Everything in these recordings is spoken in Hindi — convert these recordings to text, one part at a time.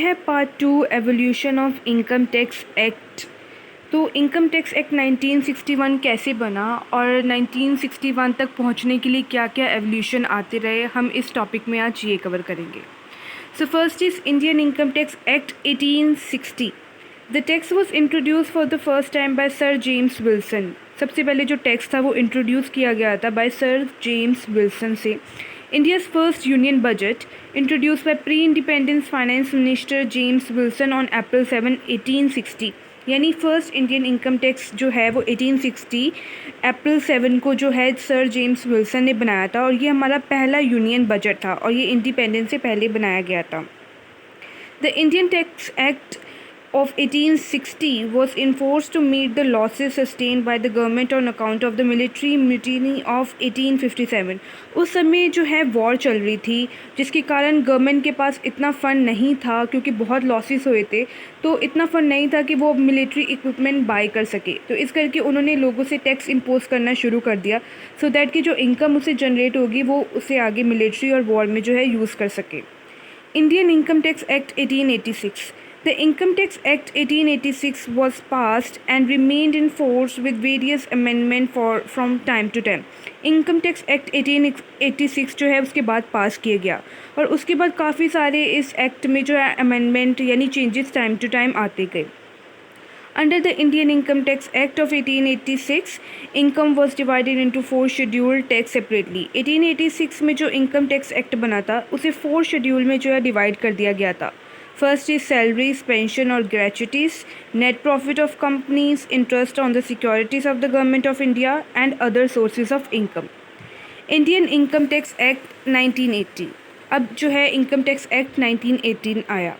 है part 2 evolution of income tax act. तो इनकम टैक्स एक्ट 1961 कैसे बना और 1961 तक पहुंचने के लिए क्या क्या एवोल्यूशन आते रहे, हम इस टॉपिक में आज ये कवर करेंगे। So first is Indian income tax act 1860। The tax was introduce for the first time by sir James Wilson. सबसे पहले जो टैक्स था वो इंट्रोड्यूस किया गया था बाय सर जेम्स विल्सन से। India's first union budget, introduced by pre-independence finance minister James Wilson on April 7, 1860। यानी फर्स्ट इंडियन इनकम टैक्स जो है वो 1860 अप्रैल 7 को जो है सर जेम्स विल्सन ने बनाया था, और ये हमारा पहला यूनियन बजट था और ये इंडिपेंडेंस से पहले बनाया गया था। The Indian tax act of 1860 was enforced to meet the losses sustained by the government on account of the military mutiny of 1857। उस समय जो है वॉर चल रही थी, जिसके कारण गवर्नमेंट के पास इतना फ़ंड नहीं था, क्योंकि बहुत लॉसेस हुए थे, तो इतना फ़ंड नहीं था कि वो मिलिट्री इक्विपमेंट बाय कर सके। तो इस करके उन्होंने लोगों से टैक्स इम्पोज करना शुरू कर दिया, सो दैट कि जो इनकम उसे जनरेट होगी वो उसे आगे मिलिट्री और वॉर में जो है यूज़ कर सके। Indian income tax act 1886। The Income Tax Act 1886 was passed and remained in force with various amendments from time to time। Income Tax Act 1886 जो है उसके बाद पास किया गया, और उसके बाद काफ़ी सारे इस एक्ट में जो है अमेंडमेंट यानी चेंजेस टाइम टू टाइम आते गए। Under the Indian Income Tax Act of 1886, income was divided into 4 scheduled tax separately। 1886 में जो इनकम टैक्स एक्ट बना था उसे 4 शेड्यूल में जो है डिवाइड कर दिया गया था। फर्स्ट इज सैलरीज, पेंशन और gratuities, net profit of companies, interest on the securities of the government of India and other sources of income. Indian income tax act 1980। अब जो है इनकम टैक्स एक्ट 1918 आया।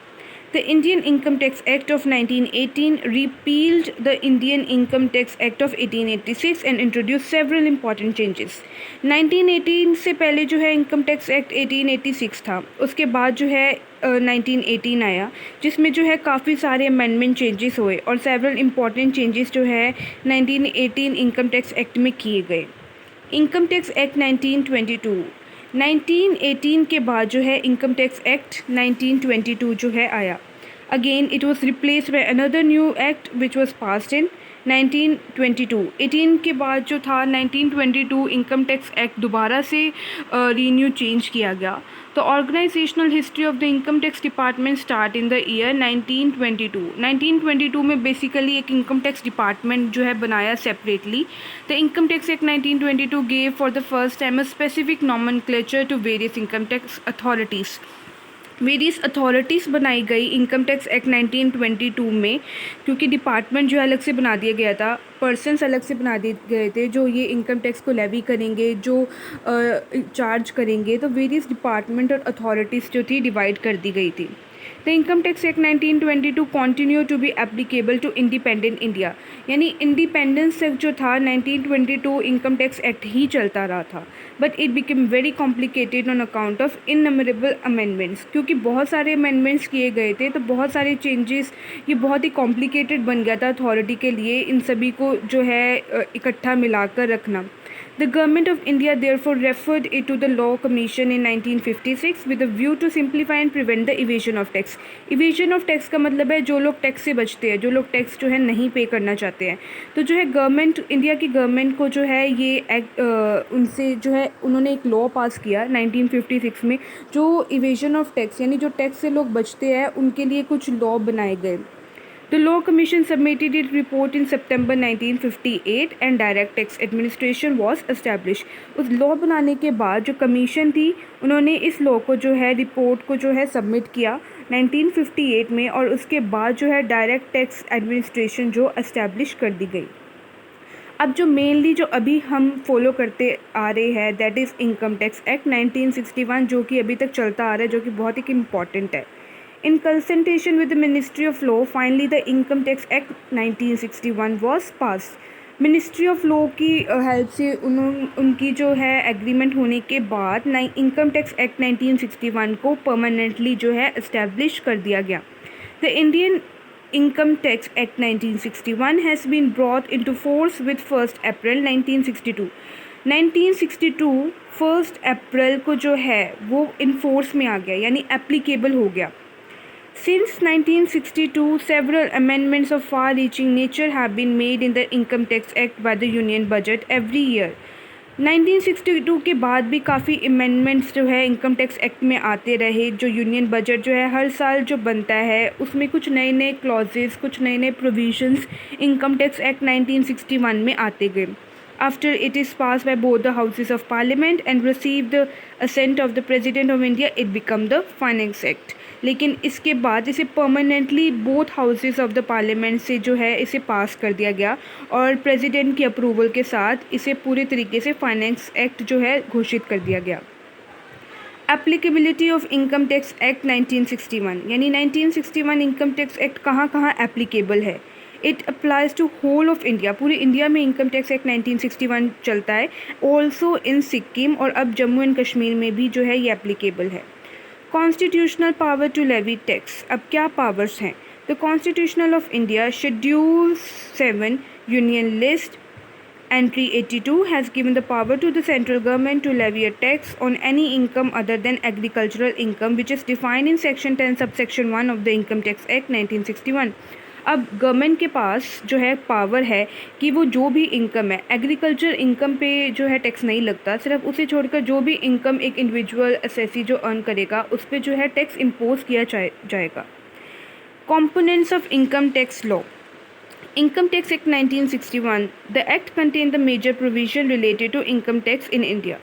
The Indian Income Tax Act of 1918 repealed the Indian Income Tax Act of 1886 and introduced several important changes। 1918 से पहले जो है इनकम टैक्स एक्ट 1886 था, उसके बाद जो है 1918 आया, जिसमें जो है काफ़ी सारे अमेंडमेंट चेंजेस हुए और सेवरल इम्पॉर्टेंट चेंजेस जो है 1918 इनकम टैक्स एक्ट में किए गए। Income tax act 1922। 1918 के बाद जो है इनकम टैक्स एक्ट 1922 जो है आया। Again it was replaced by another new act which was passed in 1922। 18 के बाद जो था 1922 इनकम टैक्स एक्ट दोबारा से रीन्यू चेंज किया गया। तो organizational history of the income tax department start in the year 1922। 1922 में बेसिकली एक इनकम टैक्स डिपार्टमेंट जो है बनाया separately. The income tax act 1922 gave for the first time a specific nomenclature to various income tax authorities. Various authorities बनाई गई इनकम टैक्स एक्ट 1922 में, क्योंकि डिपार्टमेंट जो अलग से बना दिया गया था, पर्सनस अलग से बना दिए गए थे जो ये इनकम टैक्स को लेवी करेंगे, जो चार्ज करेंगे। तो वेरियस डिपार्टमेंट और अथॉरिटीज़ जो थी डिवाइड कर दी गई थी। The income tax act 1922 continue to be applicable to independent India. यानी इंडिपेंडेंस तक जो था 1922 इनकम टैक्स एक्ट ही चलता रहा था, but it became very complicated on account of innumerable amendments. क्योंकि बहुत सारे अमेंडमेंट्स किए गए थे, तो बहुत सारे चेंजेस, ये बहुत ही कॉम्प्लिकेटेड बन गया था अथॉरिटी के लिए इन सभी को जो है इकट्ठा मिलाकर रखना। The Government of India therefore referred it to the Law Commission in 1956 with a view to simplify and prevent the evasion of tax। Evasion of tax का मतलब है जो लोग टैक्स से बचते हैं, जो लोग टैक्स जो है नहीं पे करना चाहते हैं। तो जो है गवर्नमेंट, इंडिया की गवर्नमेंट को जो है ये एक्ट उनसे जो है उन्होंने एक लॉ पास किया 1956 में, जो इवेजन ऑफ टैक्स यानी जो टैक्स से लोग बचते हैं उनके लिए कुछ लॉ बनाए गए। The Law Commission submitted its report in September 1958 and Direct Tax Administration was established। उस लॉ बनाने के बाद जो कमीशन थी उन्होंने इस लॉ को जो है रिपोर्ट को जो है सबमिट किया 1958 में, और उसके बाद जो है डायरेक्ट टैक्स एडमिनिस्ट्रेशन जो एस्टैब्लिश कर दी गई। अब जो मेनली जो अभी हम फॉलो करते आ रहे हैं that is income tax act 1961, जो कि अभी तक चलता आ रहा है, जो कि बहुत ही इम्पॉर्टेंट है। In consultation with the Ministry of Law, finally the Income Tax Act 1961 was passed। Ministry of law की हेल्प से उनकी जो है एग्रीमेंट होने के बाद इनकम टैक्स एक्ट 1961 को परमानेंटली जो है इस्टेब्लिश कर दिया गया। The Indian income tax act 1961 has been brought into force with 1 April 1962। 1962 1 अप्रैल को जो है वो इन फोर्स में आ गया, यानी एप्लीकेबल हो गया। Since 1962, several amendments of far-reaching nature have been made in the Income Tax Act by the Union Budget every year. 1962 के बाद भी काफ़ी अमेंडमेंट्स जो है इनकम टैक्स एक्ट में आते रहे। जो यूनियन बजट जो है हर साल जो बनता है उसमें कुछ नए नए क्लॉजेस, कुछ नए नए प्रोविजंस इनकम टैक्स एक्ट 1961 में आते गए। After it is passed by both the houses of parliament and received the assent of the president of India, it become the Finance Act. लेकिन इसके बाद इसे permanently both houses of the parliament से जो है इसे पास कर दिया गया और प्रेसिडेंट की अप्रूवल के साथ इसे पूरे तरीके से फाइनेंस एक्ट जो है घोषित कर दिया गया। Applicability of income tax act 1961, यानी 1961 इनकम टैक्स एक्ट कहाँ कहाँ एप्लीकेबल है। It applies to whole of India, पूरे इंडिया में इनकम टैक्स एक्ट 1961 चलता है। ऑल्सो इन सिक्किम और अब जम्मू एंड कश्मीर में भी जो है ये एप्लीकेबल है। Constitutional power to levy tax, अब क्या पावर्स हैं। The constitutional of India schedule 7 union list Entry 82 has given the power to the central government to levy a tax on any income other than agricultural income which is defined in section 10 subsection 1 of the Income Tax Act 1961। अब गवर्नमेंट के पास जो है पावर है कि वो जो भी इनकम है, एग्रीकल्चर इनकम पे जो है टैक्स नहीं लगता, सिर्फ उसे छोड़कर जो भी इनकम एक इंडिविजुअल असेसी जो अर्न करेगा उस पर जो है टैक्स इम्पोज किया जाएगा। Components of income tax law. Income Tax Act 1961. The act contained the major provision related to income tax in India.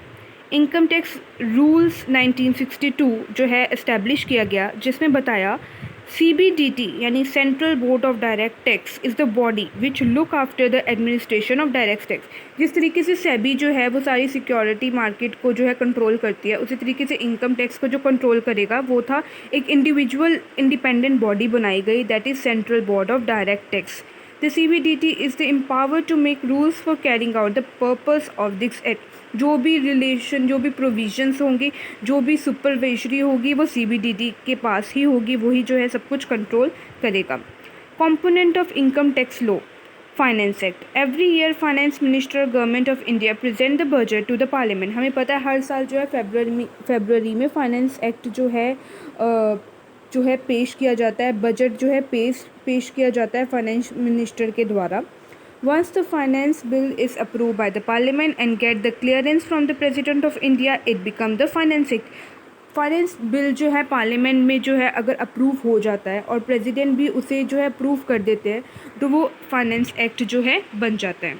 Income Tax Rules 1962 जो है इस्टेब्लिश किया गया, जिसमें बताया CBDT यानी central board of direct tax is the body which look after the administration of direct tax. जिस तरीके से सेबी जो है वो सारी सिक्योरिटी मार्केट को जो है कंट्रोल करती है, उसी तरीके से इनकम टैक्स को जो कंट्रोल करेगा वो था एक इंडिविजुअल इंडिपेंडेंट बॉडी बनाई गई, that is central board of direct tax. The CBDT is the empowered to make rules for carrying out the purpose of this act. जो भी रिलेशन, जो भी प्रोविजंस होंगे, जो भी सुपरवाइजरी होगी वो CBDT के पास ही होगी, वही जो है सब कुछ कंट्रोल करेगा। Component of income tax law, finance act. Every year finance minister government of India present the budget to the parliament. हमें पता है हर साल जो है फरवरी में फाइनेंस एक्ट जो है पेश किया जाता है, बजट जो है पेश किया जाता है फाइनेंस मिनिस्टर के द्वारा। Once the finance bill is approve by the parliament and get the clearance from the president of India, it become the finance act. Finance bill जो है पार्लियामेंट में जो है अगर अप्रूव हो जाता है और प्रेसिडेंट भी उसे जो है अप्रूव कर देते हैं तो वो फाइनेंस एक्ट जो है बन जाता है।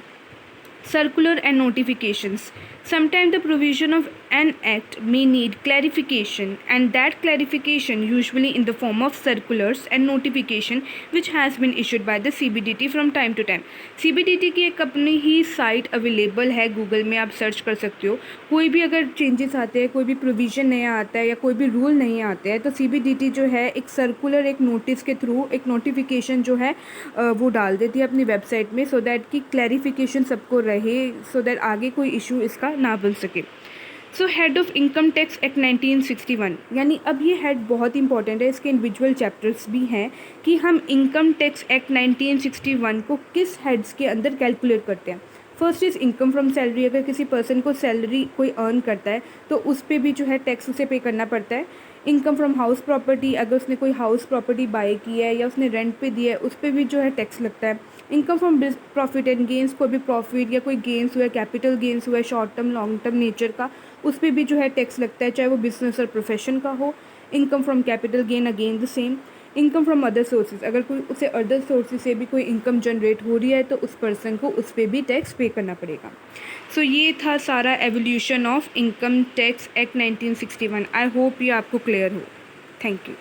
Circular and notifications. Sometimes the provision of an act may need clarification, and that clarification usually in the form of circulars and notification which has been issued by the CBDT from time to time. CBDT की एक अपनी ही साइट अवेलेबल है, गूगल में आप सर्च कर सकते हो। कोई भी अगर चेंजेस आते हैं, कोई भी प्रोविज़न नया आता है या कोई भी रूल नहीं आते हैं तो CBDT जो है एक सर्कुलर, एक नोटिस के थ्रू एक नोटिफिकेशन जो है वो डाल देती है अपनी वेबसाइट में, सो दैट कि क्लैरिफिकेशन सबको रहे, सो दैट आगे कोई इशू इसका ना बन सके। So head of income tax act 1961, यानी अब ये हेड बहुत इंपॉर्टेंट है, इसके इंडिविजुअल चैप्टर्स भी हैं कि हम इनकम टैक्स एक्ट 1961 को किस हेड्स के अंदर कैलकुलेट करते हैं। First is income from salary. अगर किसी पर्सन को सैलरी कोई अर्न करता है तो उस पर भी जो है टैक्स उसे पे करना पड़ता है। इनकम फ्रॉम हाउस प्रॉपर्टी, अगर उसने कोई हाउस प्रॉपर्टी बाय की है या उसने रेंट पे दी है उस पर भी जो है टैक्स लगता है। Income from profit and gains, कोई भी प्रॉफिट या कोई गेंस हुआ है, कैपिटल गेंस हुआ है short term long term nature का, उस पर भी जो है टैक्स लगता है, चाहे वो बिजनेस और प्रोफेशन का हो। Income from capital gain again the same. Income from other sources, अगर कोई उसे अदर सोर्सेज से भी कोई इनकम जनरेट हो रही है तो उस पर्सन को उस पर भी टैक्स पे करना पड़ेगा। सो ये था सारा evolution of income tax act 1961। I hope ये आपको क्लियर हो। Thank you.